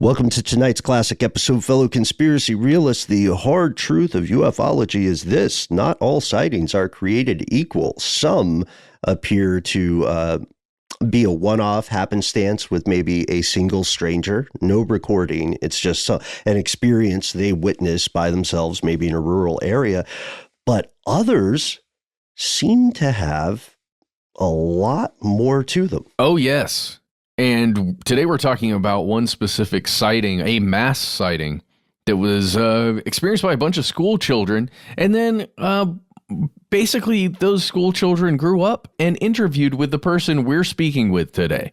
Welcome to tonight's classic episode, fellow conspiracy realists. The hard truth of ufology is this: not all sightings are created equal. Some appear to be a one-off happenstance with maybe a single stranger, no recording. It's just an experience they witness by themselves, maybe in a rural area. But others seem to have a lot more to them. Oh, yes. And today we're talking about one specific sighting, a mass sighting that was experienced by a bunch of school children. And then basically those school children grew up and interviewed with the person we're speaking with today.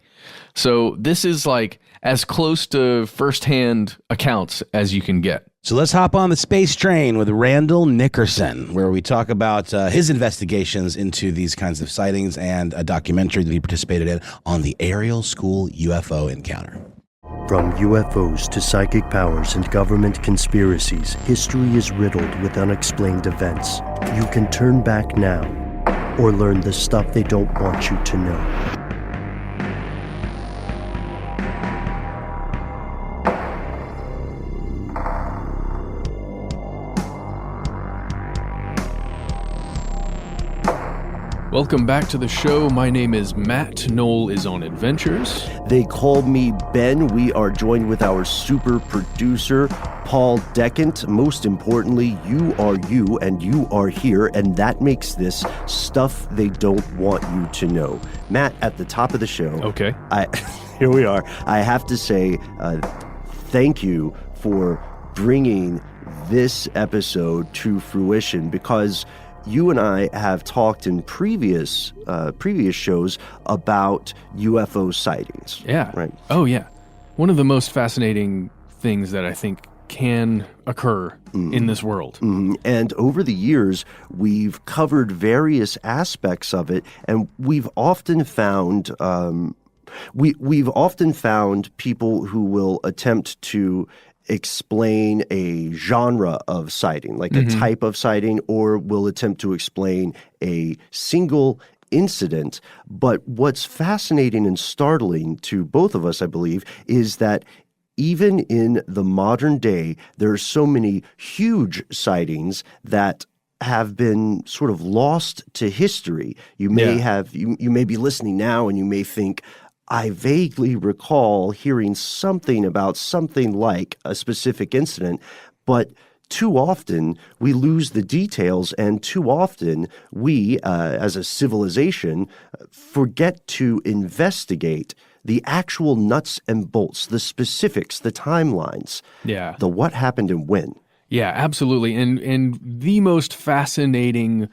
So this is like as close to firsthand accounts as you can get. So let's hop on the space train with Randall Nickerson, where we talk about his investigations into these kinds of sightings and a documentary that he participated in on the Ariel School UFO encounter. From UFOs to psychic powers and government conspiracies, history is riddled with unexplained events. You can turn back now or learn the stuff they don't want you to know. Welcome back to the show. My name is Matt. Noel is on adventures. They call me Ben. We are joined with our super producer, Paul Decant. Most importantly, you are you and you are here, and that makes this stuff they don't want you to know. Matt, at the top of the show. Okay. Here we are. I have to say thank you for bringing this episode to fruition, because you and I have talked in previous shows about UFO sightings. Yeah. Right. Oh, yeah. One of the most fascinating things that I think can occur in this world. And over the years, we've covered various aspects of it, and we've often found we've often found people who will attempt to explain a genre of sighting, like a type of sighting, or will attempt to explain a single incident. But what's fascinating and startling to both of us, I believe, is that even in the modern day, there are so many huge sightings that have been sort of lost to history. You may have, you may be listening now and you may think, I vaguely recall hearing something about something like a specific incident, but too often we lose the details, and too often we, as a civilization, forget to investigate the actual nuts and bolts, the specifics, the timelines, the what happened and when. Yeah, absolutely. And the most fascinating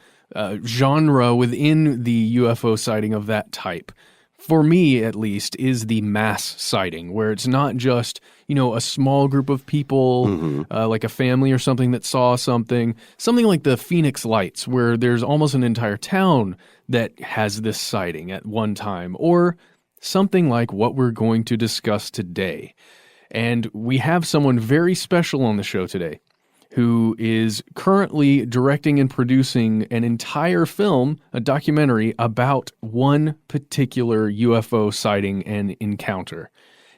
genre within the UFO sighting of that type, for me at least, is the mass sighting, where it's not just, a small group of people, like a family or something that saw something like the Phoenix Lights, where there's almost an entire town that has this sighting at one time, or something like what we're going to discuss today. And we have someone very special on the show today who is currently directing and producing an entire film, a documentary about one particular UFO sighting and encounter.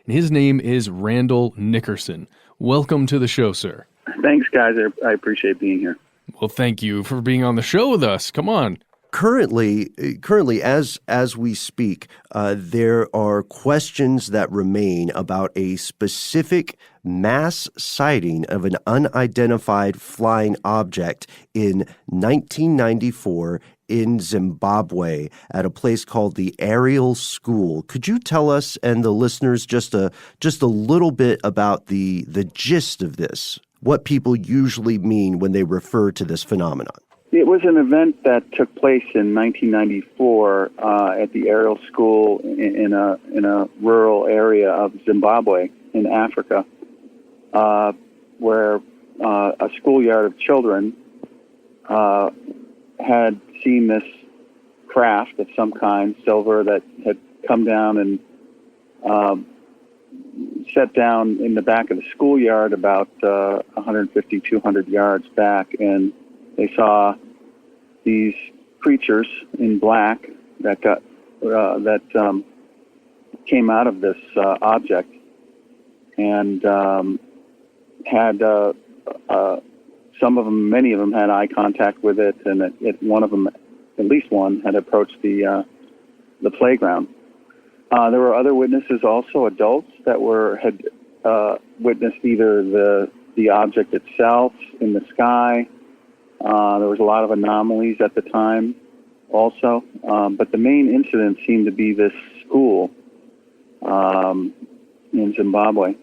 And his name is Randall Nickerson. Welcome to the show, sir. Thanks, guys. I appreciate being here. Well, thank you for being on the show with us. Come on. Currently, as we speak, there are questions that remain about a specific mass sighting of an unidentified flying object in 1994 in Zimbabwe at a place called the Ariel School. Could you tell us and the listeners just a little bit about the gist of this, what people usually mean when they refer to this phenomenon? It was an event that took place in 1994 at the Ariel School in a rural area of Zimbabwe in Africa, where a schoolyard of children had seen this craft of some kind, silver, that had come down and set down in the back of the schoolyard about 150, 200 yards back, and they saw these creatures in black that came out of this object, and had some of them, many of them, had eye contact with it, and one of them, at least one, had approached the playground. There were other witnesses, also adults, that had witnessed either the object itself in the sky. There was a lot of anomalies at the time also, but the main incident seemed to be this school in Zimbabwe.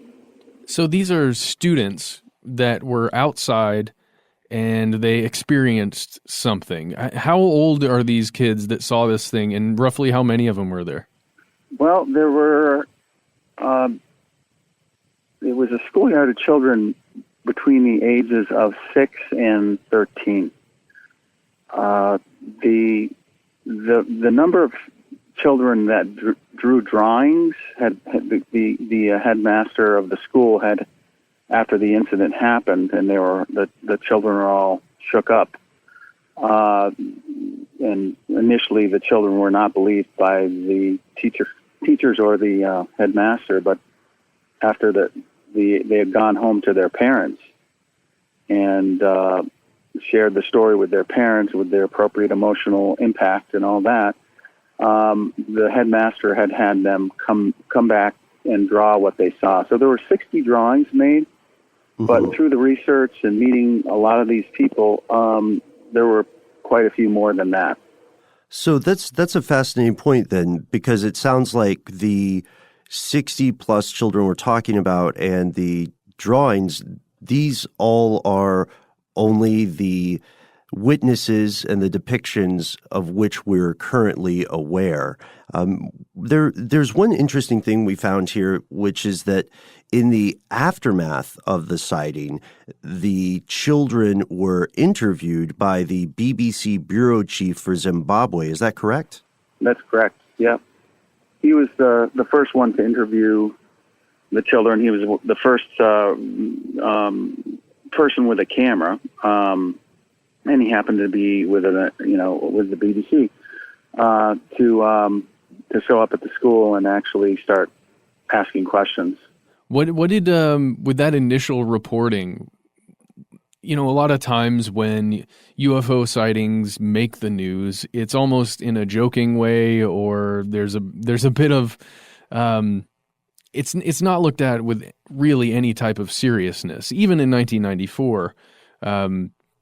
So these are students that were outside and they experienced something. How old are these kids that saw this thing, and roughly how many of them were there? Well, there were, it was a schoolyard of children between the ages of 6 and 13. The number of children that drew drawings had the headmaster of the school had, after the incident happened, and the children were all shook up. And initially, the children were not believed by the teachers or the headmaster, but after they had gone home to their parents and shared the story with their parents with their appropriate emotional impact and all that, the headmaster had them come back and draw what they saw. So there were 60 drawings made, but through the research and meeting a lot of these people, there were quite a few more than that. So that's a fascinating point then, because it sounds like the 60 plus children we're talking about and the drawings, these all are only the witnesses and the depictions of which we're currently aware. There's one interesting thing we found here, which is that in the aftermath of the sighting, the children were interviewed by the BBC bureau chief for Zimbabwe. Is that correct? That's correct, yeah. He was the first one to interview the children. He was the first person with a camera, and he happened to be with the BBC to show up at the school and actually start asking questions. What did with that initial reporting? A lot of times when UFO sightings make the news, it's almost in a joking way, or there's a bit of it's not looked at with really any type of seriousness. Even in 1994,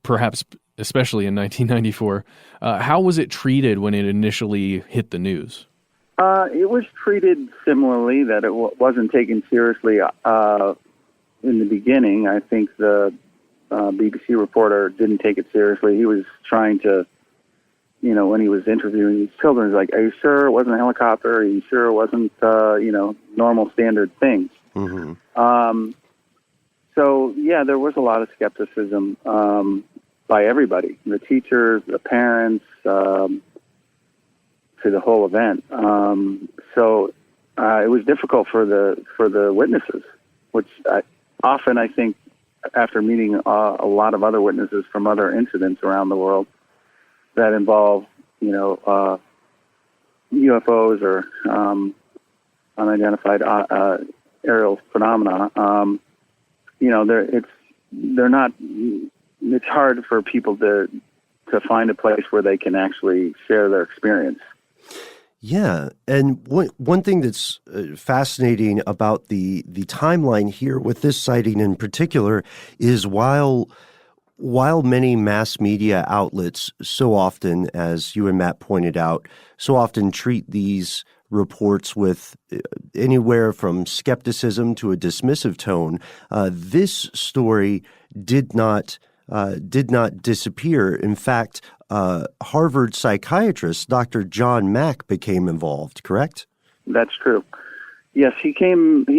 perhaps especially in 1994, how was it treated when it initially hit the news? It was treated similarly, that it wasn't taken seriously in the beginning. I think the BBC reporter didn't take it seriously. He was trying to, when he was interviewing these children, he's like, "Are you sure it wasn't a helicopter? Are you sure it wasn't, normal standard things?" Mm-hmm. So, yeah, there was a lot of skepticism by everybody, the teachers, the parents, to the whole event. So it was difficult for the witnesses, which often I think after meeting a lot of other witnesses from other incidents around the world that involve, UFOs or unidentified aerial phenomena, it's hard for people to find a place where they can actually share their experience. Yeah, and one thing that's fascinating about the timeline here with this sighting in particular is while many mass media outlets so often, as you and Matt pointed out, so often treat these reports with anywhere from skepticism to a dismissive tone, this story did not disappear. In fact, Harvard psychiatrist Dr. John Mack became involved, correct? That's true. Yes, he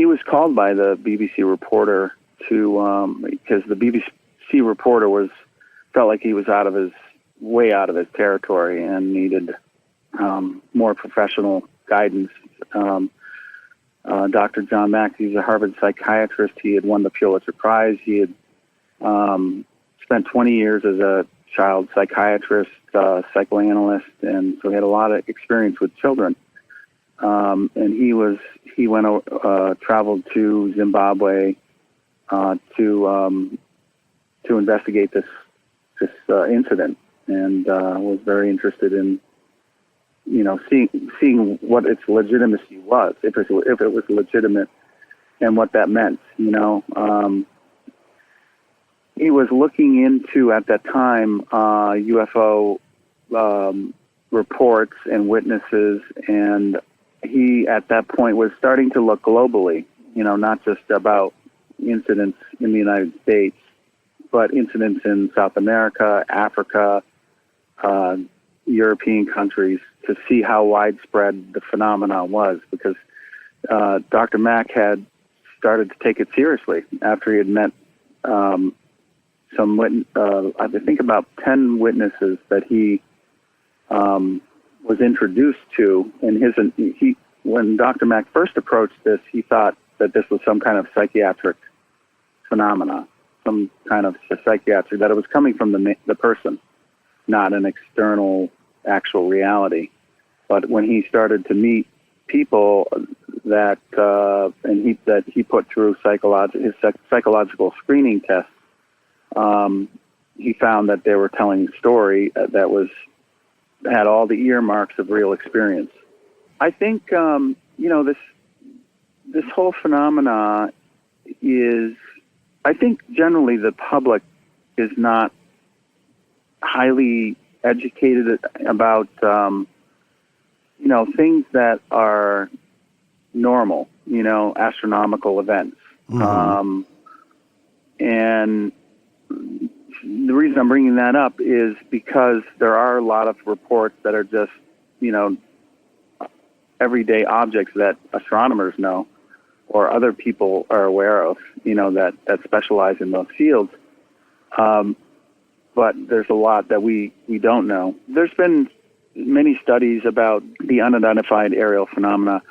was called by the BBC reporter because the BBC reporter felt like he was way out of his territory and needed more professional guidance. Dr. John Mack, he's a Harvard psychiatrist. He had won the Pulitzer Prize. He had spent 20 years as a child psychiatrist, psychoanalyst, and so he had a lot of experience with children. and he traveled to Zimbabwe to investigate this incident, and was very interested in seeing what its legitimacy was, if it was legitimate, and what that meant. He was looking into, at that time, UFO reports and witnesses, and he, at that point, was starting to look globally, not just about incidents in the United States, but incidents in South America, Africa, European countries, to see how widespread the phenomenon was, because Dr. Mack had started to take it seriously after he had met I think about 10 witnesses that he was introduced to. And when Dr. Mack first approached this, he thought that this was some kind of psychiatric phenomena, some kind of psychiatric, that it was coming from the person, not an external actual reality. But when he started to meet people that he put through his psychological screening tests, he found that they were telling a story that had all the earmarks of real experience. I think this whole phenomena is, I think generally the public is not highly educated about things that are normal, astronomical events. Mm-hmm. And the reason I'm bringing that up is because there are a lot of reports that are just, everyday objects that astronomers know or other people are aware of, that specialize in those fields. But there's a lot that we don't know. There's been many studies about the unidentified aerial phenomena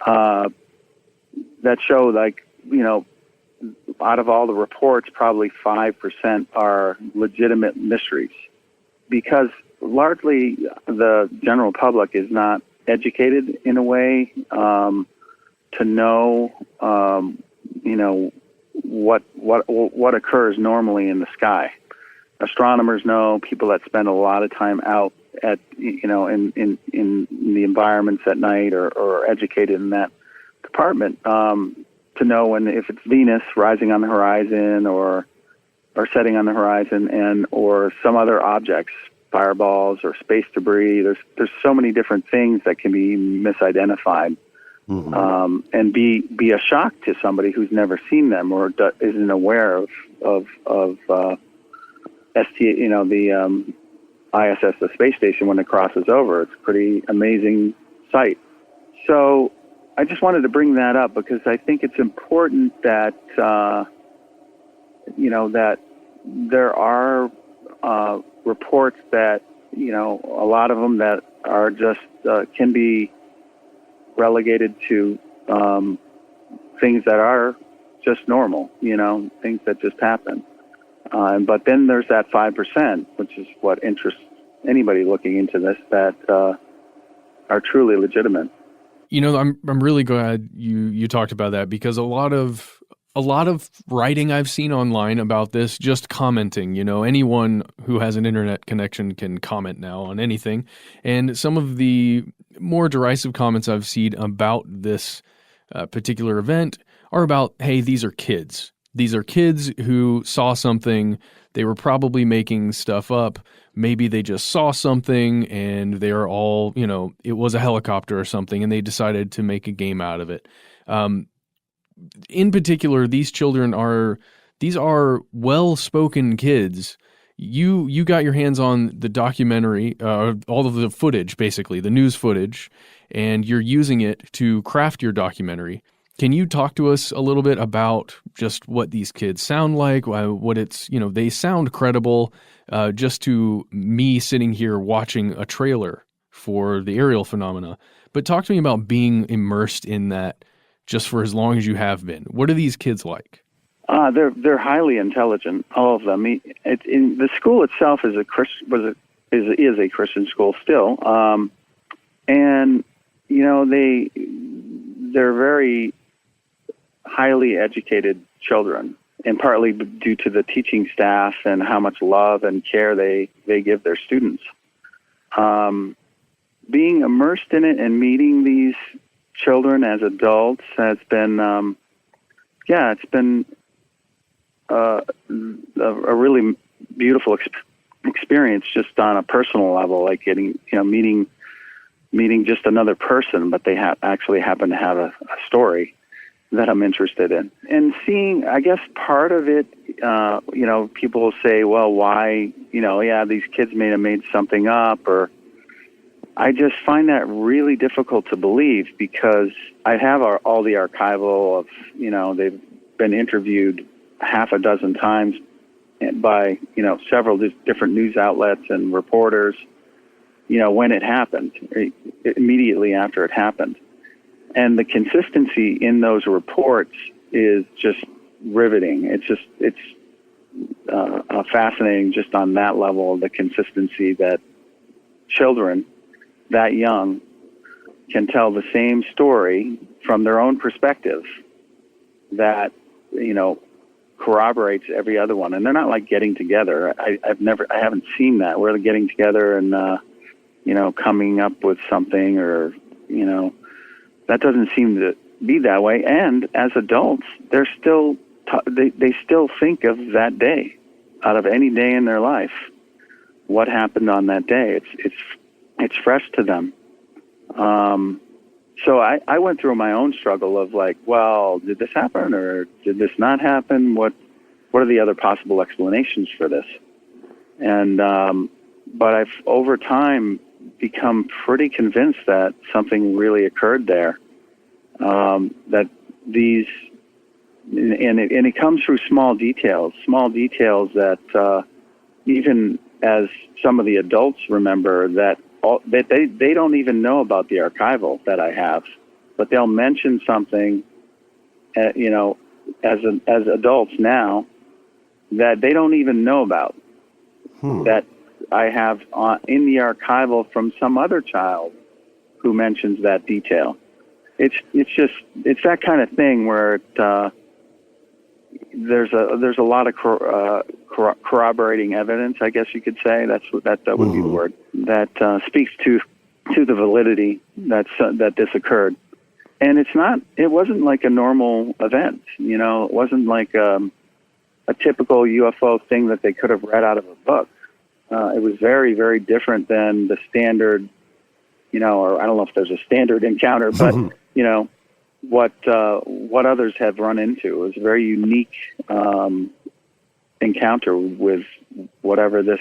that show, out of all the reports, probably 5% are legitimate mysteries, because largely the general public is not educated in a way to know, what occurs normally in the sky. Astronomers know, people that spend a lot of time out at, in the environments at night or educated in that department, to know if it's Venus rising on the horizon or setting on the horizon, or some other objects, fireballs or space debris. There's so many different things that can be misidentified, mm-hmm. And be a shock to somebody who's never seen them or isn't aware of the ISS, the space station, when it crosses over. It's a pretty amazing sight. So I just wanted to bring that up because I think it's important that, that there are reports that, a lot of them that are just, can be relegated to things that are just normal, things that just happen. But then there's that 5%, which is what interests anybody looking into this, that are truly legitimate. I'm really glad you talked about that, because a lot of writing I've seen online about this, just commenting, anyone who has an internet connection can comment now on anything. And some of the more derisive comments I've seen about this particular event are about, hey, these are kids. These are kids who saw something. They were probably making stuff up. Maybe they just saw something and they're all, it was a helicopter or something, and they decided to make a game out of it. In particular, these children are well-spoken kids. You got your hands on the documentary, all of the footage, basically, the news footage, and you're using it to craft your documentary. Can you talk to us a little bit about just what these kids sound like, what it's, they sound credible, just to me sitting here watching a trailer for the aerial phenomena. But talk to me about being immersed in that just for as long as you have been. What are these kids like? They're highly intelligent, all of them. The school itself is a Christian school still, and they're very highly educated children, and partly due to the teaching staff and how much love and care they give their students. Being immersed in it and meeting these children as adults has been, it's been a really beautiful experience, just on a personal level, like meeting just another person, but they actually happen to have a story that I'm interested in. And seeing, I guess part of it, people will say, well, why, these kids may have made something up, or I just find that really difficult to believe, because I have all the archival of, they've been interviewed half a dozen times by, several different news outlets and reporters, when it happened, immediately after it happened. And the consistency in those reports is just riveting. It's fascinating just on that level, the consistency that children that young can tell the same story from their own perspective that, corroborates every other one. And they're not like getting together. I haven't seen that, where they're getting together and, coming up with something, or, that doesn't seem to be that way. And as adults, they're still, they still think of that day, out of any day in their life, what happened on that day. It's fresh to them. So I went through my own struggle of like, well, did this happen or did this not happen? What are the other possible explanations for this? And, but I've over time become pretty convinced that something really occurred there. That these, and it comes through small details that, even as some of the adults remember, that they don't even know about the archival that I have, but they'll mention something, as adults now, that they don't even know about, that I have in the archival from some other child who mentions that detail. It's that kind of thing where there's a lot of corroborating evidence, I guess you could say. That would be the word that speaks to the validity that this occurred. And it wasn't like a normal event, it wasn't like a typical UFO thing that they could have read out of a book. It was very, very different than the standard, or I don't know if there's a standard encounter, but what others have run into. It was a very unique encounter with whatever this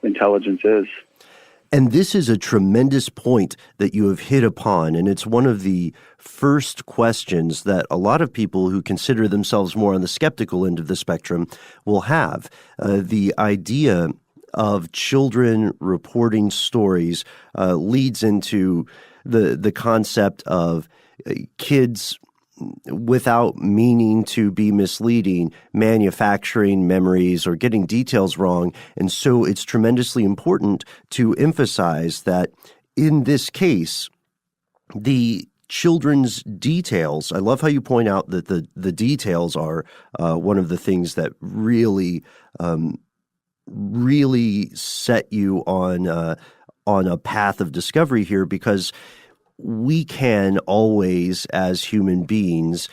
intelligence is. And this is a tremendous point that you have hit upon, and it's one of the first questions that a lot of people who consider themselves more on the skeptical end of the spectrum will have. The idea of children reporting stories leads into the concept of kids, without meaning to be misleading, manufacturing memories or getting details wrong. And so it's tremendously important to emphasize that in this case, the children's details, I love how you point out that the details are one of the things that really set you on a path of discovery here, because we can always, as human beings,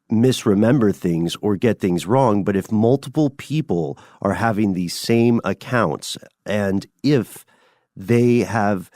misremember things or get things wrong. But if multiple people are having these same accounts, and if they have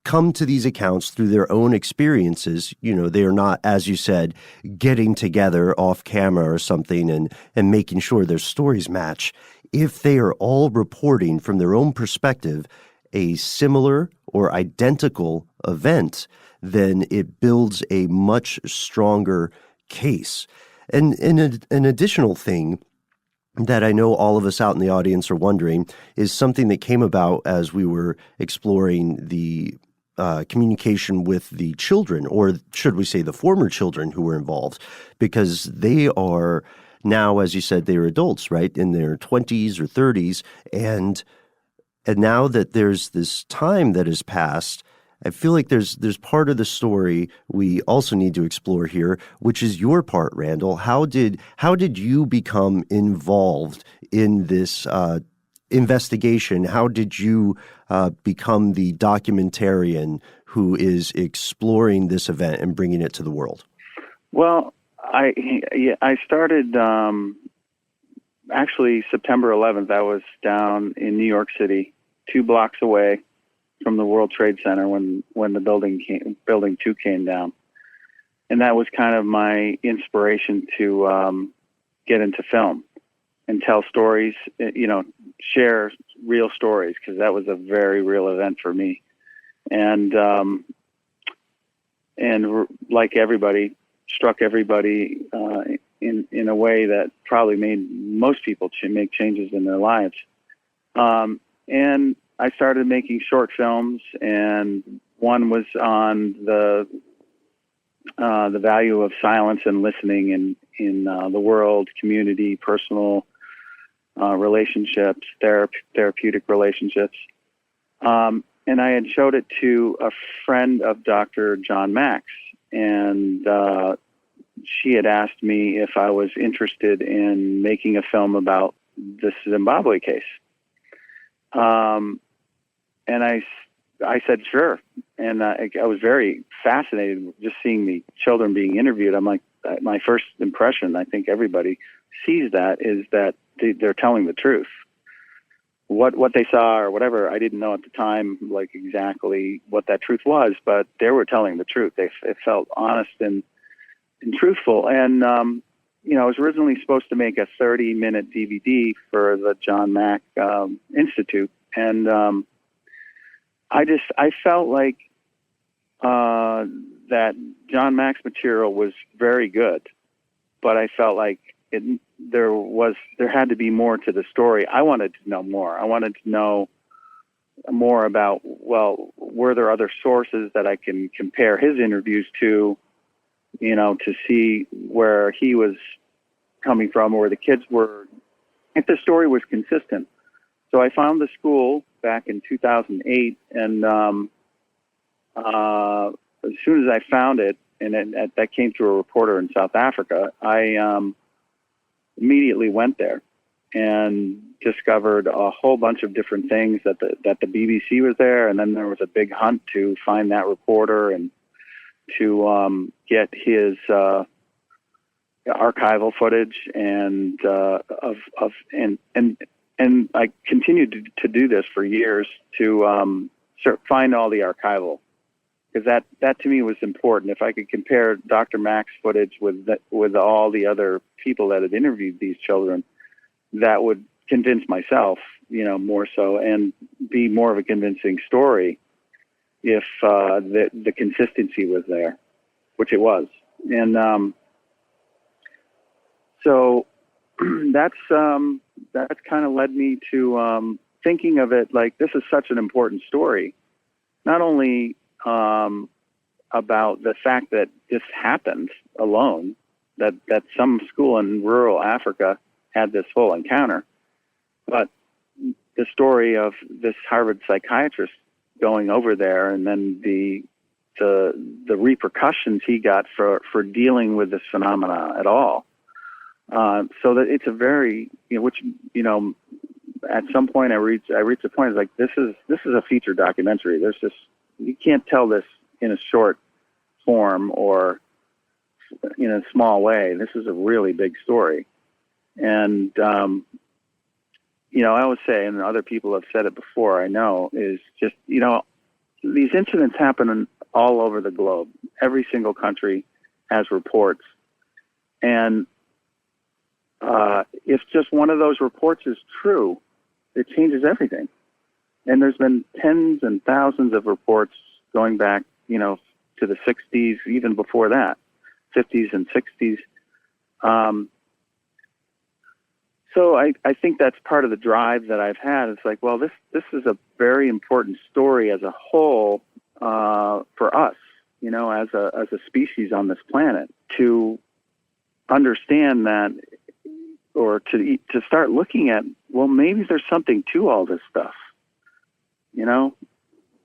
come to these accounts through their own experiences, they are not, as you said, getting together off camera or something and making sure their stories match. If they are all reporting from their own perspective a similar or identical event, then it builds a much stronger case. And an additional thing that I know all of us out in the audience are wondering is something that came about as we were exploring the communication with the children, or should we say the former children who were involved, because they are now, as you said, they are adults, right, in their 20s or 30s, and now that there's this time that has passed, I feel like there's part of the story we also need to explore here, which is your part, Randall. How did you become involved in this investigation? How did you become the documentarian who is exploring this event and bringing it to the world? Well, I started actually September 11th. I was down in New York City, 2 blocks away from the World Trade Center when the building 2 came down, and that was kind of my inspiration to get into film and tell stories, share real stories, because that was a very real event for me. And like everybody, struck everybody in a way that probably made most people make changes in their lives. And I started making short films, and one was on the value of silence and listening in the world, community, personal relationships, therapeutic relationships. And I had showed it to a friend of Dr. John Mack's, and she had asked me if I was interested in making a film about this Zimbabwe case. And I said, sure. And I was very fascinated just seeing the children being interviewed. I'm like, my first impression, I think everybody sees that, is that they're telling the truth. What they saw or whatever, I didn't know at the time, like exactly what that truth was, but they were telling the truth. It felt honest and truthful. And, I was originally supposed to make a 30-minute DVD for the John Mack Institute. And I felt like that John Mack's material was very good, but I felt like there had to be more to the story. I wanted to know more. I wanted to know more about, well, were there other sources that I can compare his interviews to, to see where he was coming from or where the kids were, if the story was consistent. So I found the school back in 2008, and as soon as I found it, and that came through a reporter in South Africa, I immediately went there and discovered a whole bunch of different things, that the BBC was there, and then there was a big hunt to find that reporter and to get his archival footage and and I continued to do this for years to find all the archival, because that to me was important. If I could compare Dr. Mack's footage with all the other people that had interviewed these children, that would convince myself, more so, and be more of a convincing story if the consistency was there, which it was. And so that's kind of led me to thinking of it like, this is such an important story, not only about the fact that this happened alone, that some school in rural Africa had this whole encounter, but the story of this Harvard psychiatrist going over there, and then the repercussions he got for dealing with this phenomena at all. So that it's a very, at some point I reached a point, it's like, this is a feature documentary. There's just, you can't tell this in a short form or in a small way. This is a really big story. And, I always say, and other people have said it before, I know, is just, these incidents happen all over the globe. Every single country has reports. And if just one of those reports is true, it changes everything. And there's been tens and thousands of reports going back, to the 60s, even before that, 50s and 60s. So I think that's part of the drive that I've had. It's like, well, this is a very important story as a whole for us, as a species on this planet, to understand that, or to start looking at, well, maybe there's something to all this stuff,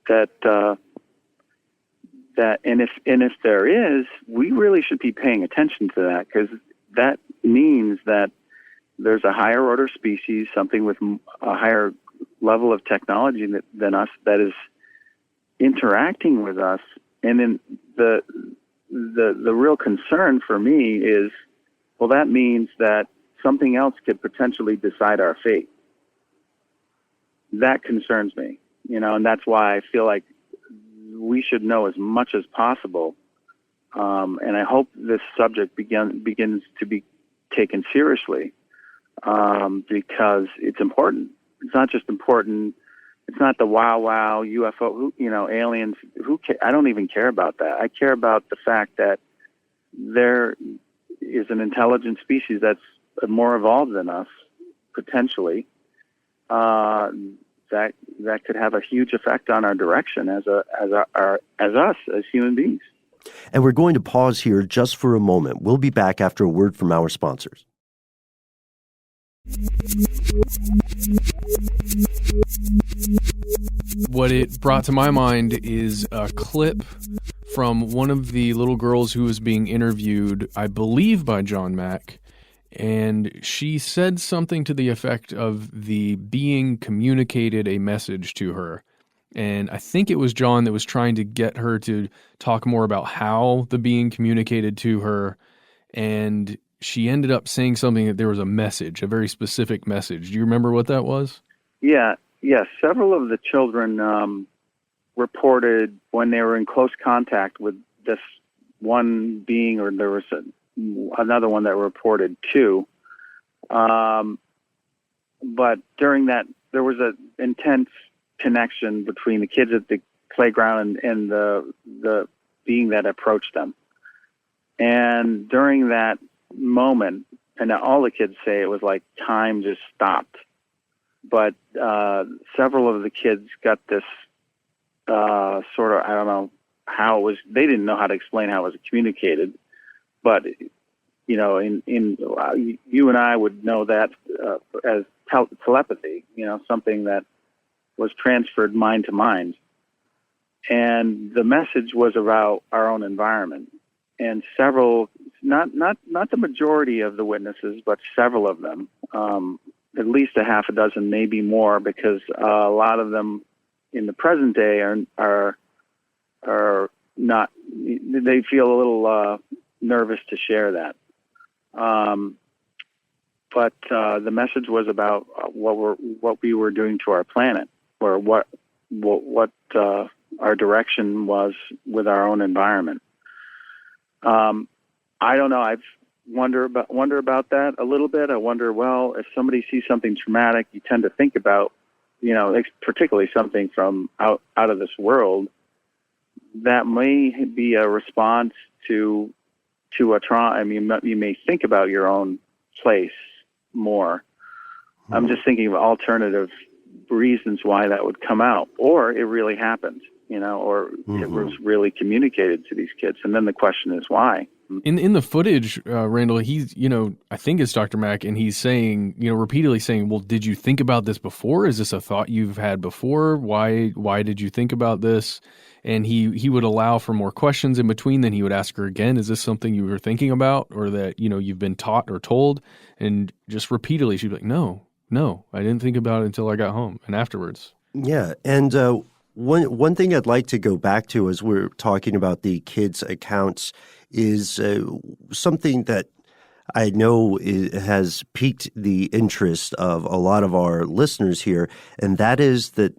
that that, and if there is, we really should be paying attention to that, because that means that there's a higher order species, something with a higher level of technology than us, that is interacting with us. And then the real concern for me is, well, that means that something else could potentially decide our fate. That concerns me, and that's why I feel like we should know as much as possible. And I hope this subject begins to be taken seriously, because it's important. It's not just important. It's not the wow UFO, aliens. I don't even care about that. I care about the fact that there is an intelligent species that's more evolved than us, potentially, that could have a huge effect on our direction as human beings. And we're going to pause here just for a moment. We'll be back after a word from our sponsors. What it brought to my mind is a clip from one of the little girls who was being interviewed, I believe by John Mack, and she said something to the effect of the being communicated a message to her. And I think it was John that was trying to get her to talk more about how the being communicated to her, and she ended up saying something that there was a message, a very specific message. Do you remember what that was? Yeah. Several of the children reported when they were in close contact with this one being, or there was another one that reported two. But during that, there was an intense connection between the kids at the playground and the being that approached them. And during that moment, and all the kids say it was like time just stopped. But several of the kids got this sort of, I don't know how it was, they didn't know how to explain how it was communicated. But, you and I would know that as telepathy, something that was transferred mind to mind. And the message was about our own environment. And several, not the majority of the witnesses, but several of them, at least a half a dozen, maybe more, because a lot of them in the present day are not, they feel a little nervous to share that. But the message was about what we were doing to our planet, or what our direction was with our own environment. I don't know. I've wonder about that a little bit. I wonder, well, if somebody sees something traumatic, you tend to think about, particularly something from out of this world, that may be a response to a trauma. I mean, you may think about your own place more. I'm just thinking of alternative reasons why that would come out, or it really happened, or it was really communicated to these kids. And then the question is why. In the footage, Randall, he's, I think it's Dr. Mack, and he's saying, repeatedly saying, well, did you think about this before? Is this a thought you've had before? Why did you think about this? And he would allow for more questions in between. Then he would ask her again, is this something you were thinking about, or that, you've been taught or told? And just repeatedly, she'd be like, no, I didn't think about it until I got home and afterwards. Yeah. And one thing I'd like to go back to as we're talking about the kids' accounts is something that I know has piqued the interest of a lot of our listeners here, and that is that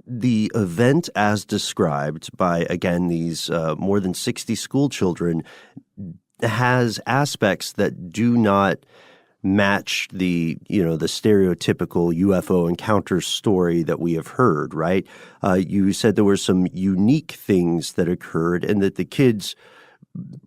the event as described by, again, these more than 60 school children has aspects that do not match the stereotypical UFO encounter story that we have heard, right? You said there were some unique things that occurred and that the kids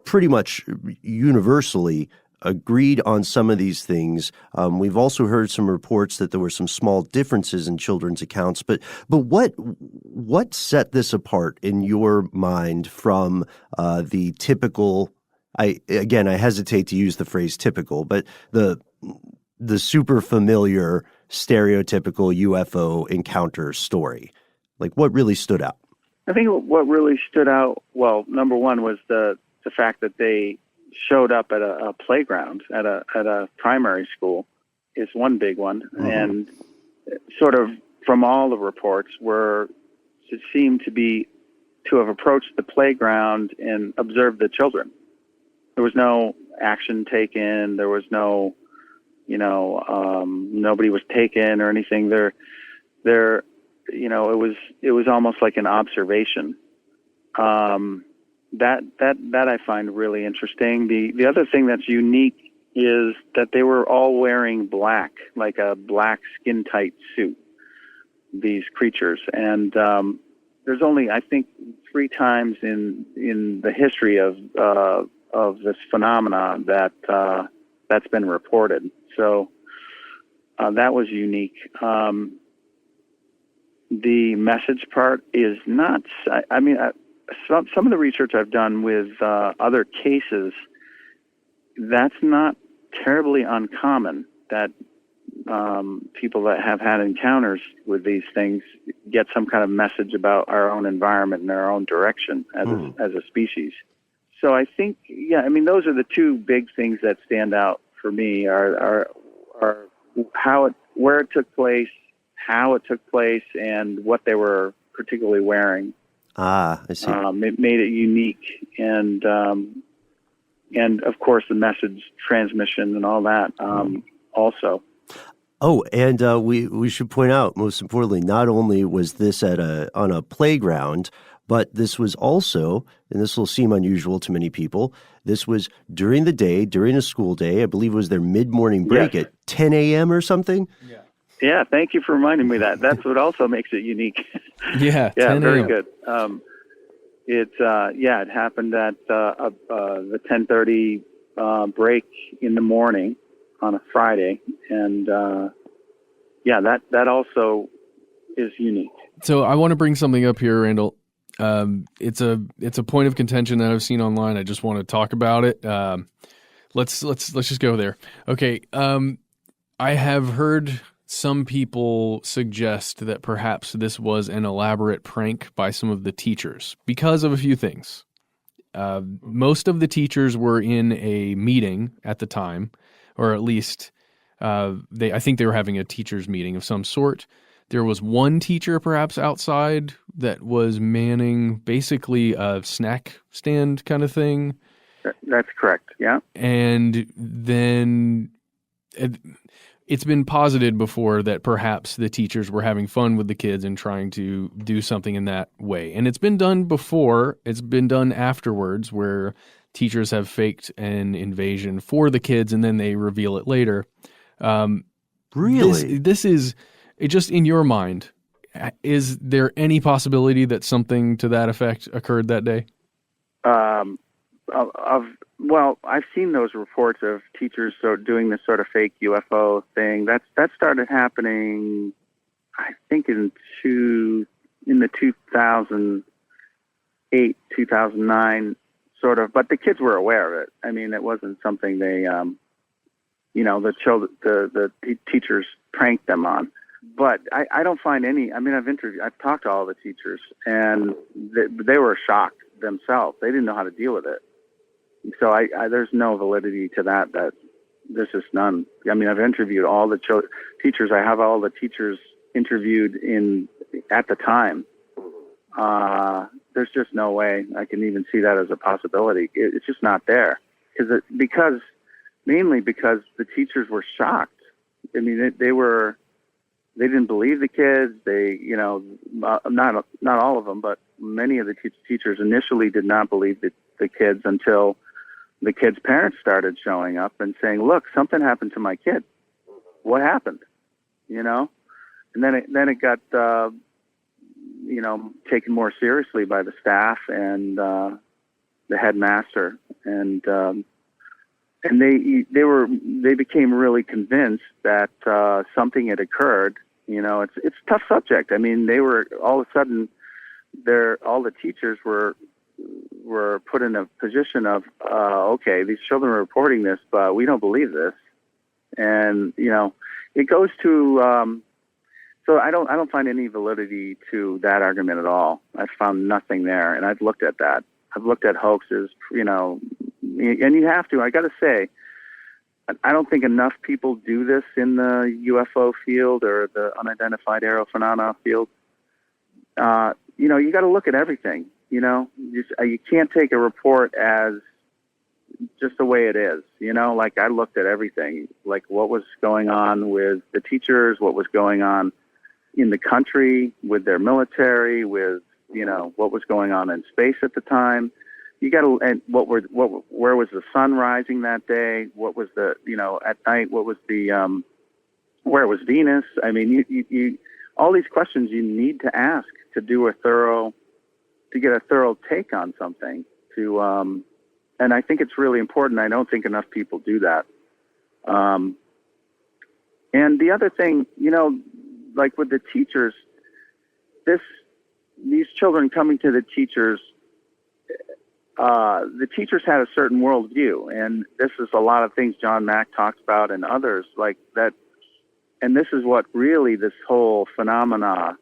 pretty much universally agreed on some of these things. We've also heard some reports that there were some small differences in children's accounts. But what set this apart in your mind from the typical? I hesitate to use the phrase typical, but the super familiar stereotypical UFO encounter story. Like, what really stood out? I think what really stood out, well, number one was the fact that they showed up at a playground at a primary school is one big one. Mm-hmm. And sort of from all the reports it seemed to have approached the playground and observed the children. There was no action taken. There was no, nobody was taken or anything. It was almost like an observation. That I find really interesting. The other thing that's unique is that they were all wearing black, like a black skin tight suit, these creatures. And there's only, I think, 3 times in the history of this phenomena that's been reported. So that was unique. The message part is not, some of the research I've done with other cases, that's not terribly uncommon that people that have had encounters with these things get some kind of message about our own environment and our own direction as a species. So I think, those are the 2 big things that stand out for me are where it took place, how it took place, and what they were particularly wearing. I see. It made it unique, and of course the message transmission and all that also. Oh, and we should point out, most importantly, not only was this on a playground, but this was also, and this will seem unusual to many people, this was during the day, during a school day. I believe it was their mid-morning break at 10 a.m. or something. Yeah. Yeah, thank you for reminding me that. That's what also makes it unique. Yeah, yeah, very good. It happened at the 10:30 break in the morning on a Friday, and that also is unique. So I want to bring something up here, Randall. It's a point of contention that I've seen online. I just want to talk about it. Let's just go there. Okay. I have heard some people suggest that perhaps this was an elaborate prank by some of the teachers because of a few things. Most of the teachers were in a meeting at the time, or at least I think they were having a teachers meeting of some sort. There was one teacher perhaps outside that was manning basically a snack stand kind of thing. That's correct, yeah. And then it's been posited before that perhaps the teachers were having fun with the kids and trying to do something in that way. And it's been done before. It's been done afterwards where teachers have faked an invasion for the kids and then they reveal it later. Really? This is just in your mind. Is there any possibility that something to that effect occurred that day? Well, I've seen those reports of teachers doing this sort of fake UFO thing. That started happening, I think, in the 2008, 2009 sort of. But the kids were aware of it. I mean, it wasn't something they, the teachers pranked them on. But I don't find any. I mean, I've talked to all the teachers, and they were shocked themselves. They didn't know how to deal with it. So there's no validity to that. That there's just none. I mean, I've interviewed all the teachers. I have all the teachers interviewed at the time. There's just no way I can even see that as a possibility. It's just not there mainly because the teachers were shocked. I mean, they didn't believe the kids. They, not all of them, but many of the teachers initially did not believe the kids until the kids' parents started showing up and saying, "Look, something happened to my kid. What happened?" And then it got taken more seriously by the staff and the headmaster, and they became really convinced that something had occurred. It's a tough subject. I mean, they were all of a sudden all the teachers were put in a position of okay, these children are reporting this, but we don't believe this, and it goes to So I don't find any validity to that argument at all. I've found nothing there, and I've looked at that. I've looked at hoaxes, and you have to. I got to say, I don't think enough people do this in the UFO field or the unidentified aerial phenomena field. You got to look at everything. You can't take a report as just the way it is. Like I looked at everything, like what was going on with the teachers, what was going on in the country with their military, with what was going on in space at the time. You got to, and where was the sun rising that day? What was the at night? What was the where was Venus? I mean, you all these questions you need to ask to get a thorough take on something. And I think it's really important. I don't think enough people do that. And the other thing, like with the teachers, these children coming to the teachers had a certain worldview, and this is a lot of things John Mack talks about and others like that. And this is what really this whole phenomena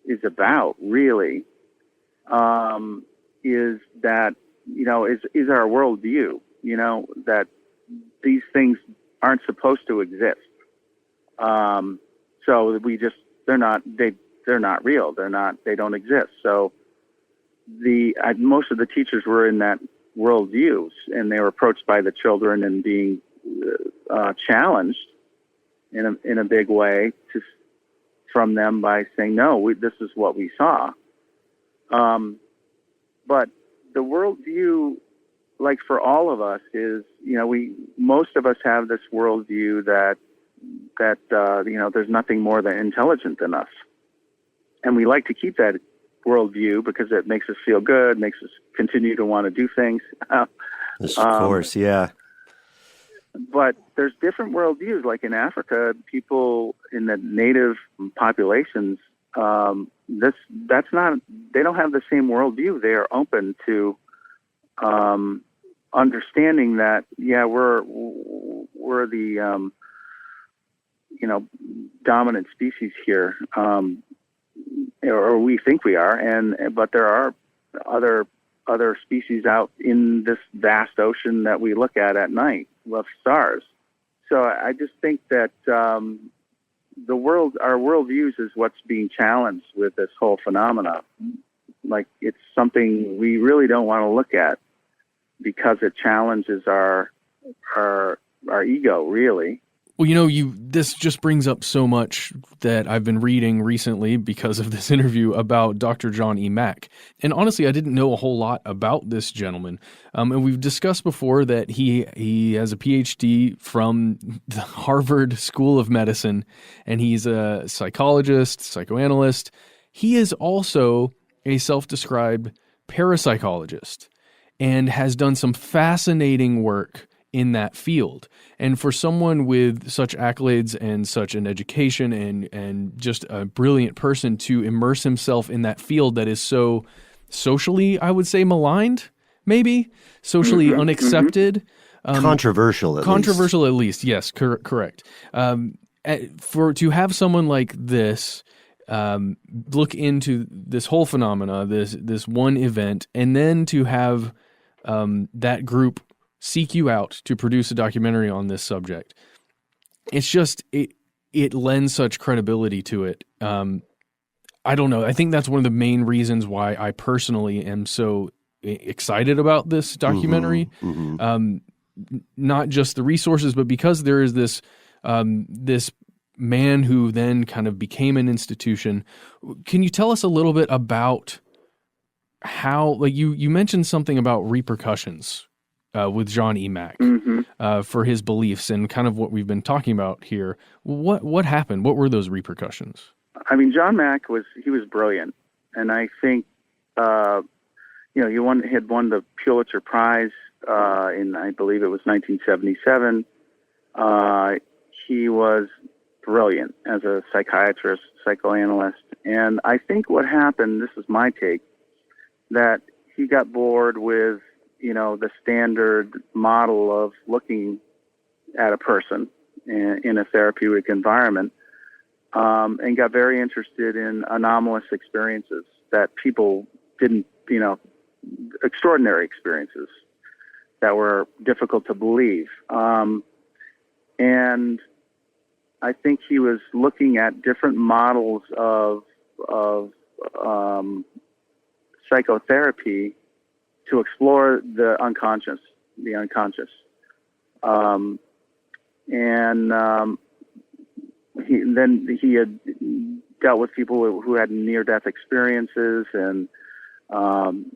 is about, really, is that, is our worldview, that these things aren't supposed to exist. So they're not real. They don't exist. So most of the teachers were in that worldview, and they were approached by the children and being challenged in a big way from them by saying, no, this is what we saw. But the worldview, like for all of us, is, most of us have this worldview that there's nothing more than intelligent than us. And we like to keep that worldview because it makes us feel good, makes us continue to want to do things. Of course, yeah. But there's different worldviews. Like in Africa, people in the native populations, they don't have the same worldview. They are open to understanding that, we're the dominant species here, or we think we are, but there are other species out in this vast ocean that we look at night with stars. So I just think that our worldviews is what's being challenged with this whole phenomena. Like it's something we really don't want to look at because it challenges our ego, really. Well, this just brings up so much that I've been reading recently because of this interview about Dr. John E. Mack. And honestly, I didn't know a whole lot about this gentleman. And we've discussed before that he has a PhD from the Harvard School of Medicine, and he's a psychologist, psychoanalyst. He is also a self-described parapsychologist and has done some fascinating work in that field. And for someone with such accolades and such an education and just a brilliant person to immerse himself in that field that is so socially, I would say, maligned, maybe socially unaccepted, controversial at least. Yes, correct. To have someone like this look into this whole phenomena, this one event, and then to have that group seek you out to produce a documentary on this subject. It's just, it lends such credibility to it. I don't know. I think that's one of the main reasons why I personally am so excited about this documentary. Not just the resources, but because there is this man who then kind of became an institution. Can you tell us a little bit about how, like you mentioned something about repercussions with John E. Mack for his beliefs and kind of what we've been talking about here. What happened? What were those repercussions? I mean, John Mack was brilliant, and I think he had won the Pulitzer Prize in, I believe it was 1977. He was brilliant as a psychiatrist, psychoanalyst, and I think what happened, this is my take, that he got bored with the standard model of looking at a person in a therapeutic environment. and got very interested in anomalous experiences that people didn't, extraordinary experiences that were difficult to believe. And I think he was looking at different models of psychotherapy to explore the unconscious. He had dealt with people who had near-death experiences and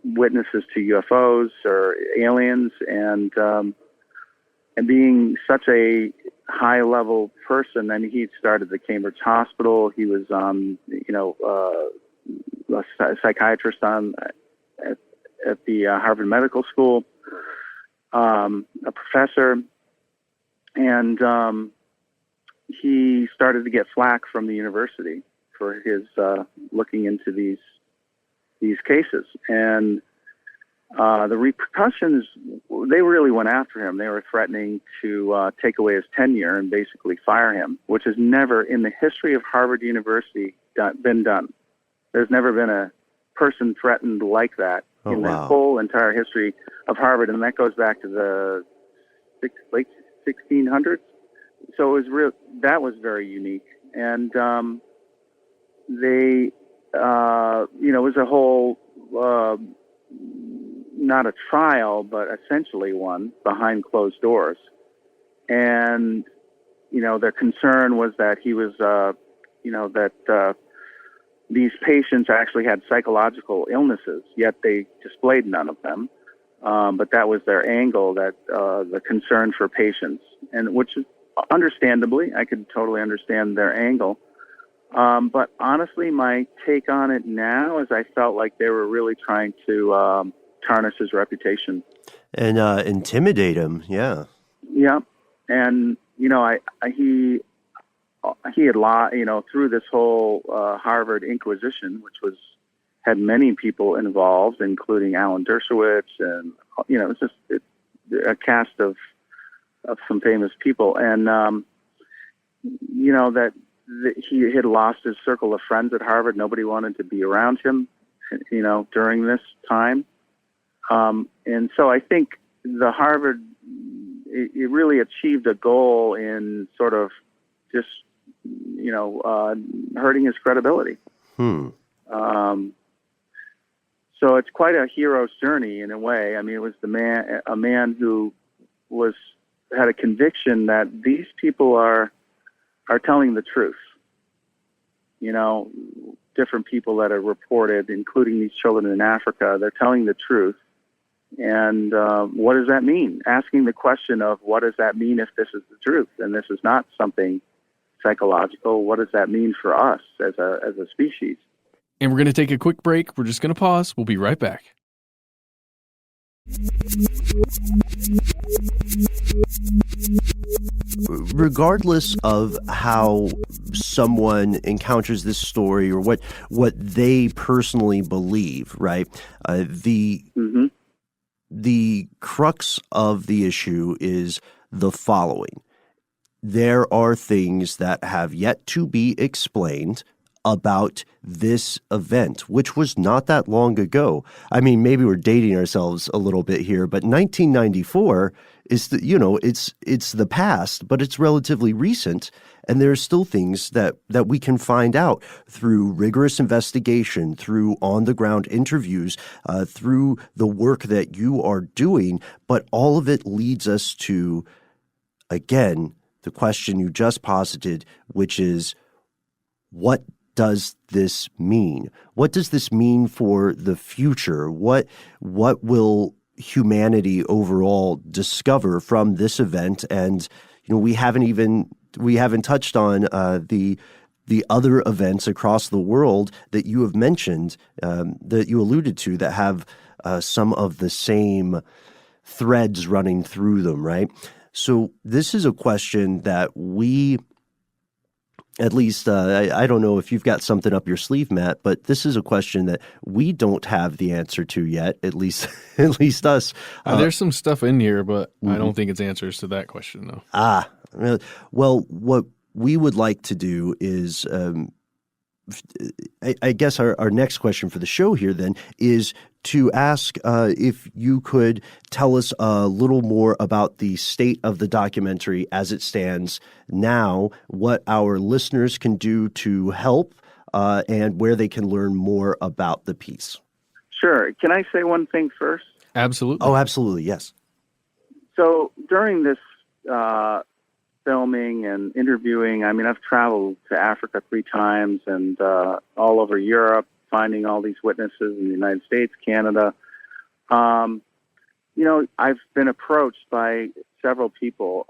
witnesses to UFOs or aliens, and being such a high-level person. And he started the Cambridge Hospital. He was, a psychiatrist at the Harvard Medical School, a professor, and he started to get flack from the university for his looking into these cases. And the repercussions, they really went after him. They were threatening to take away his tenure and basically fire him, which has never in the history of Harvard University been done. There's never been a person threatened like that in the whole entire history of Harvard, and that goes back to the late 1600s. So it was that was very unique, and they, it was a whole, not a trial, but essentially one behind closed doors, and their concern was that he was, these patients actually had psychological illnesses, yet they displayed none of them. But that was their angle, that the concern for patients, and which is understandably, I could totally understand their angle. But honestly, my take on it now is I felt like they were really trying to tarnish his reputation and intimidate him. Yeah. Yeah, and he had through this whole Harvard Inquisition, which had many people involved, including Alan Dershowitz, and it's just a cast of some famous people, and that he had lost his circle of friends at Harvard. Nobody wanted to be around him, during this time, and so I think the Harvard it really achieved a goal in sort of just hurting his credibility. So it's quite a hero's journey in a way. I mean, it was a man who had a conviction that these people are telling the truth. Different people that are reported, including these children in Africa, they're telling the truth. And what does that mean? Asking the question of what does that mean if this is the truth and this is not something psychological? What does that mean for us as a species? And we're going to take a quick break. We're just going to pause. We'll be right back. Regardless of how someone encounters this story or what they personally believe, right? The crux of the issue is the following. There are things that have yet to be explained about this event, which was not that long ago. I mean, maybe we're dating ourselves a little bit here, but 1994 is it's the past, but it's relatively recent, and there are still things that we can find out through rigorous investigation, through on-the-ground interviews, through the work that you are doing, but all of it leads us to, again, the question you just posited, which is, what does this mean? What does this mean for the future? What will humanity overall discover from this event? And we haven't touched on the other events across the world that you have mentioned, that you alluded to, that have some of the same threads running through them, right? So this is a question that we, at least, I don't know if you've got something up your sleeve, Matt, but this is a question that we don't have the answer to yet, at least us. There's some stuff in here, but I don't think it's answers to that question, though. Well, we would like to do is, I guess our next question for the show here then is to ask if you could tell us a little more about the state of the documentary as it stands now, what our listeners can do to help, and where they can learn more about the piece. Sure. Can I say one thing first? Absolutely. Oh, absolutely, yes. So during this filming and interviewing, I mean, I've traveled to Africa 3 times and all over Europe, finding all these witnesses in the United States, Canada. I've been approached by several people,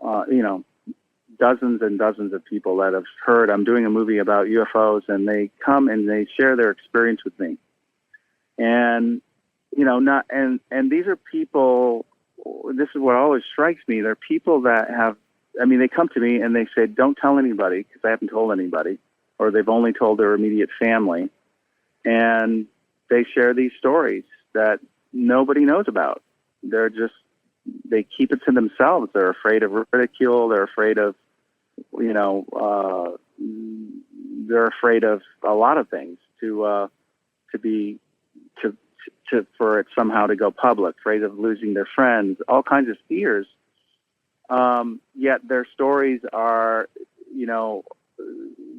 dozens and dozens of people that have heard I'm doing a movie about UFOs, and they come and they share their experience with me. And, these are people, this is what always strikes me. They're people that they come to me and they say, don't tell anybody, because I haven't told anybody, or they've only told their immediate family. And they share these stories that nobody knows about. They keep it to themselves. They're afraid of ridicule. They're afraid of, they're afraid of a lot of things for it somehow to go public, afraid of losing their friends, all kinds of fears. Yet their stories are,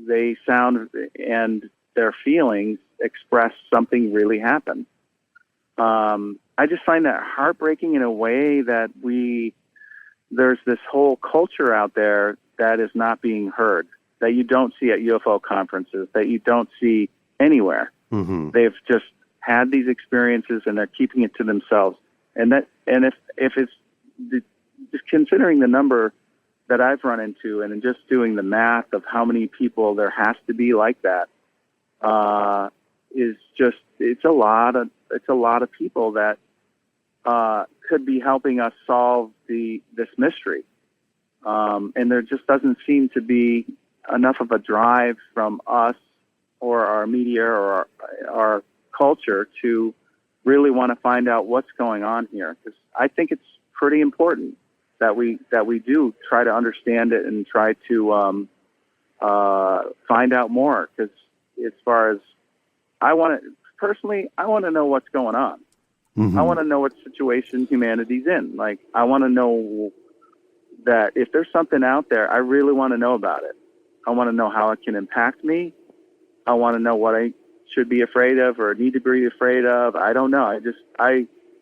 they sound and their feelings express something really happened. I just find that heartbreaking in a way that there's this whole culture out there that is not being heard, that you don't see at UFO conferences, that you don't see anywhere. Mm-hmm. They've just had these experiences and they're keeping it to themselves. And if it's just considering the number that I've run into and just doing the math of how many people there has to be like that, it's a lot of people that could be helping us solve this mystery. And there just doesn't seem to be enough of a drive from us or our media or our culture to really want to find out what's going on here. Because I think it's pretty important that we do try to understand it and try to find out more. Because as far as I want to know what's going on. Mm-hmm. I want to know what situation humanity's in. Like, I want to know that if there's something out there, I really want to know about it. I want to know how it can impact me. I want to know what I should be afraid of or need to be afraid of. I don't know.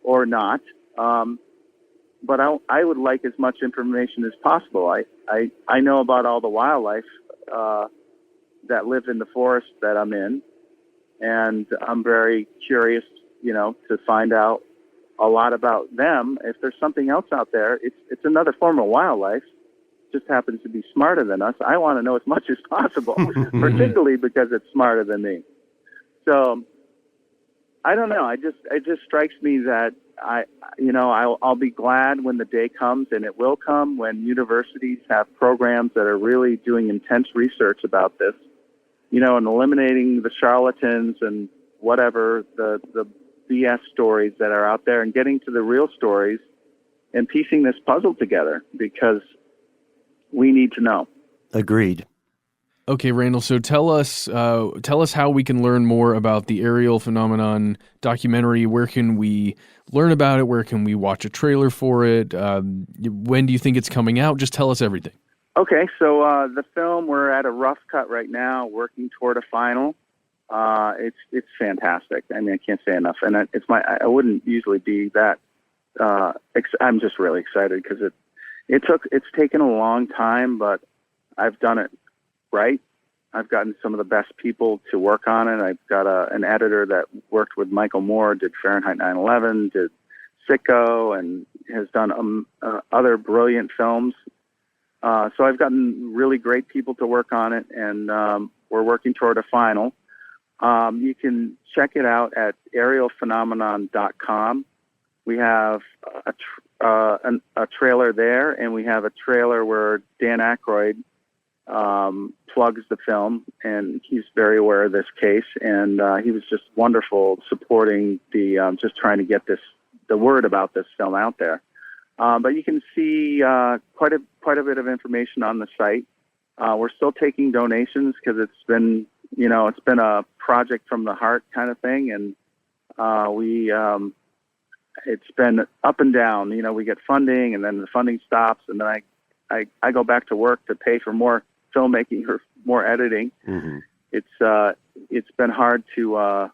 Or not. But I would like as much information as possible. I know about all the wildlife that live in the forest that I'm in, and I'm very curious, to find out a lot about them. If there's something else out there, it's another form of wildlife, just happens to be smarter than us. I want to know as much as possible, particularly because it's smarter than me. So I don't know. It just strikes me that I'll be glad when the day comes, and it will come, when universities have programs that are really doing intense research about this, and eliminating the charlatans and whatever the BS stories that are out there and getting to the real stories and piecing this puzzle together, because we need to know. Agreed. Okay, Randall, so tell us how we can learn more about the Ariel Phenomenon documentary. Where can we learn about it? Where can we watch a trailer for it? When do you think it's coming out? Just tell us everything. Okay, so the film, we're at a rough cut right now, working toward a final. It's fantastic. I mean, I can't say enough. And I wouldn't usually be that. I'm just really excited because it's taken a long time, but I've done it right. I've gotten some of the best people to work on it. I've got an editor that worked with Michael Moore, did Fahrenheit 9/11, did Sicko, and has done other brilliant films. So I've gotten really great people to work on it, and we're working toward a final. You can check it out at arielphenomenon.com. We have a trailer there, and we have a trailer where Dan Aykroyd plugs the film, and he's very aware of this case, and he was just wonderful supporting just trying to get the word about this film out there. But you can see quite a bit of information on the site. We're still taking donations because it's been a project from the heart kind of thing, and it's been up and down. We get funding, and then the funding stops, and then I go back to work to pay for more filmmaking or more editing. Mm-hmm. It's been hard to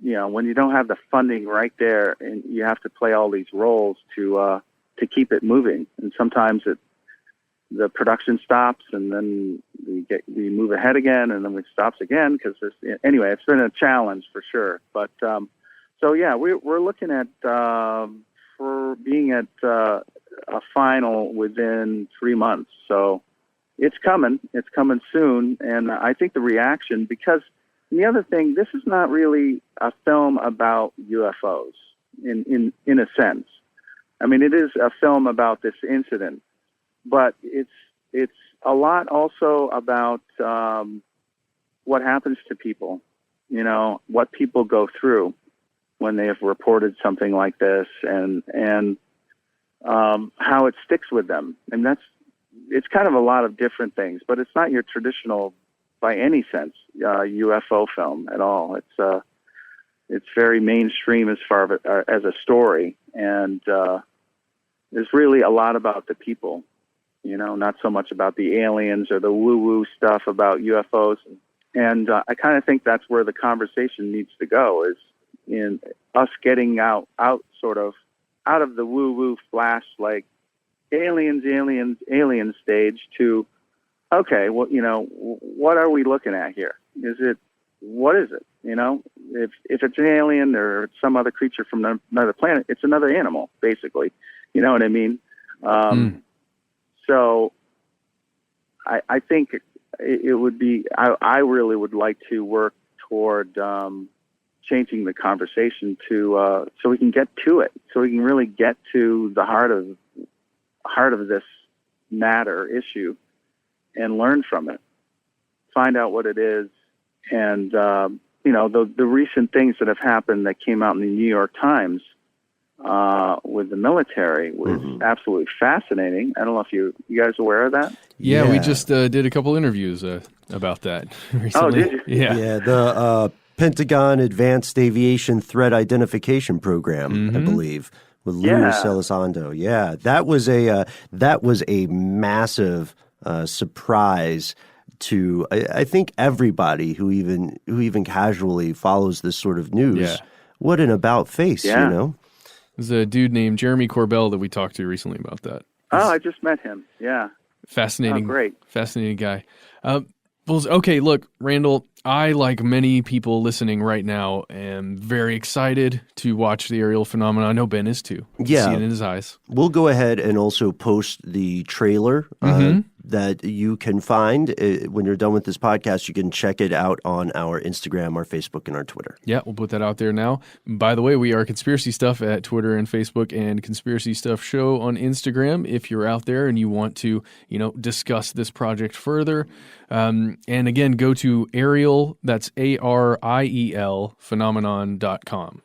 when you don't have the funding right there, and you have to play all these roles to keep it moving, and sometimes the production stops, and then we move ahead again, and then it stops again because anyway, it's been a challenge for sure. But so yeah, we're looking at for being at a final within 3 months. So it's coming soon, and I think the reaction, because the other thing, this is not really a film about UFOs in a sense. I mean, it is a film about this incident, but it's a lot also about what happens to people, what people go through when they have reported something like this, and how it sticks with them. And it's kind of a lot of different things, but it's not your traditional, by any sense, UFO film at all. It's very mainstream as far as a story, and there's really a lot about the people, not so much about the aliens or the woo-woo stuff about UFOs. And I kind of think that's where the conversation needs to go, is in us getting out of the woo-woo flash, like aliens stage to, okay, well, what are we looking at here? What is it? If it's an alien or some other creature from another planet, it's another animal, basically. You know what I mean? So I think it would be, I really would like to work toward changing the conversation to so we can get to it, so we can really get to the heart of this matter issue and learn from it, find out what it is. And the recent things that have happened that came out in the New York Times with the military was absolutely fascinating. I don't know if you guys are aware of that. Yeah, we just did a couple interviews about that recently. Oh, did you? Yeah. The Pentagon Advanced Aviation Threat Identification Program, I believe, with Luis Elizondo. Yeah, that was a massive surprise to I think everybody who even casually follows this sort of news. Yeah. What an about face, There's a dude named Jeremy Corbell that we talked to recently about that. I just met him. Yeah. Fascinating. Oh, great. Fascinating guy. Okay, look, Randall, I, like many people listening right now, am very excited to watch the Ariel phenomenon. I know Ben is too. Yeah. See it in his eyes. We'll go ahead and also post the trailer that you can find when you're done with this podcast. You can check it out on our Instagram, our Facebook, and our Twitter. Yeah, we'll put that out there now. By the way, we are Conspiracy Stuff at Twitter and Facebook, and Conspiracy Stuff Show on Instagram if you're out there and you want to, discuss this project further. And again, go to Ariel, that's ARIEL, phenomenon.com.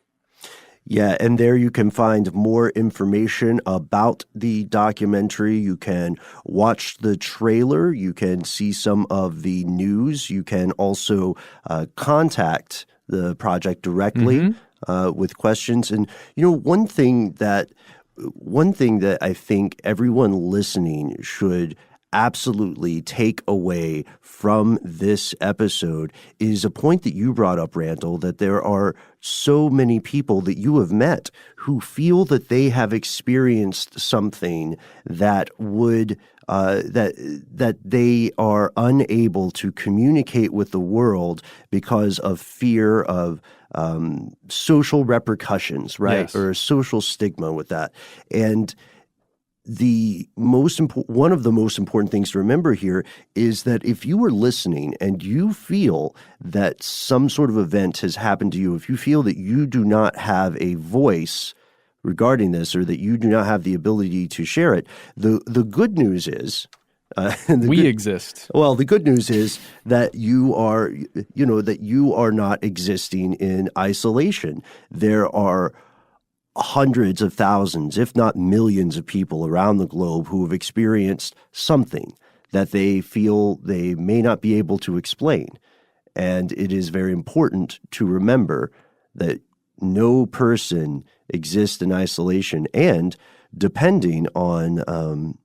Yeah, and there you can find more information about the documentary. You can watch the trailer. You can see some of the news. You can also contact the project directly with questions. And, one thing that I think everyone listening should absolutely take away from this episode is a point that you brought up, Randall, that there are so many people that you have met who feel that they have experienced something that would that they are unable to communicate with the world because of fear of social repercussions, right? Yes. Or social stigma with that. And one of the most important things to remember here is that if you are listening and you feel that some sort of event has happened to you, if you feel that you do not have a voice regarding this or that you do not have the ability to share it, the good news is we exist. Well, the good news is that you are not existing in isolation. There are hundreds of thousands, if not millions of people around the globe who have experienced something that they feel they may not be able to explain. And it is very important to remember that no person exists in isolation, and depending on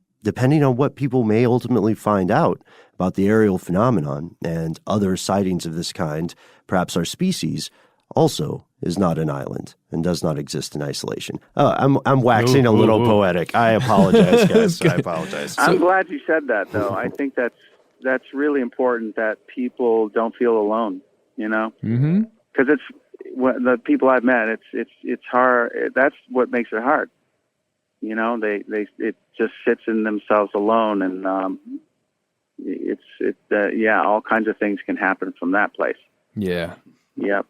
what people may ultimately find out about the aerial phenomenon and other sightings of this kind, perhaps our species also is not an island and does not exist in isolation. Oh, I'm waxing a little poetic. I apologize, guys. I apologize. I'm glad you said that, though. I think that's really important, that people don't feel alone. Because it's the people I've met. It's hard. That's what makes it hard. It just sits in themselves alone, and all kinds of things can happen from that place. Yeah. Yep.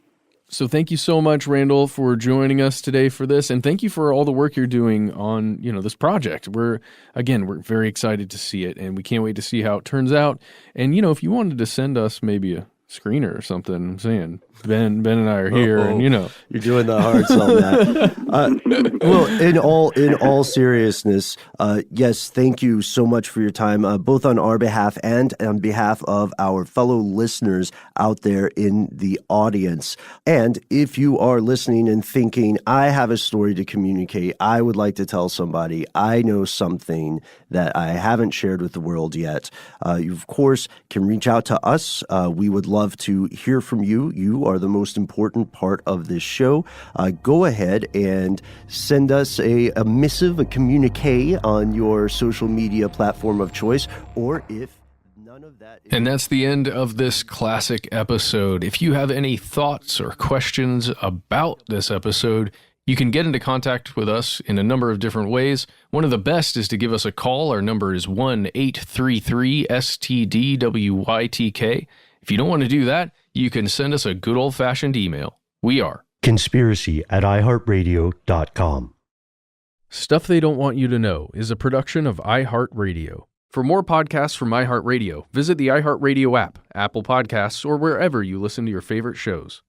So thank you so much, Randall, for joining us today for this, and thank you for all the work you're doing on this project. We're very excited to see it, and we can't wait to see how it turns out. And if you wanted to send us maybe a screener or something, I'm saying Ben and I are here, and you're doing the hard sell, Matt. Well, in all seriousness, yes, thank you so much for your time, both on our behalf and on behalf of our fellow listeners out there in the audience. And if you are listening and thinking, I have a story to communicate, I would like to tell somebody, I know something that I haven't shared with the world yet, you of course can reach out to us. We would love to hear from you. You are the most important part of this show. Go ahead and send us a missive, a communique on your social media platform of choice, or if none of that. And that's the end of this classic episode. If you have any thoughts or questions about this episode, you can get into contact with us in a number of different ways. One of the best is to give us a call. Our number is 1-833-STDWYTK. If you don't want to do that, you can send us a good old-fashioned email. We are conspiracy@iHeartRadio.com. Stuff They Don't Want You to Know is a production of iHeartRadio. For more podcasts from iHeartRadio, visit the iHeartRadio app, Apple Podcasts, or wherever you listen to your favorite shows.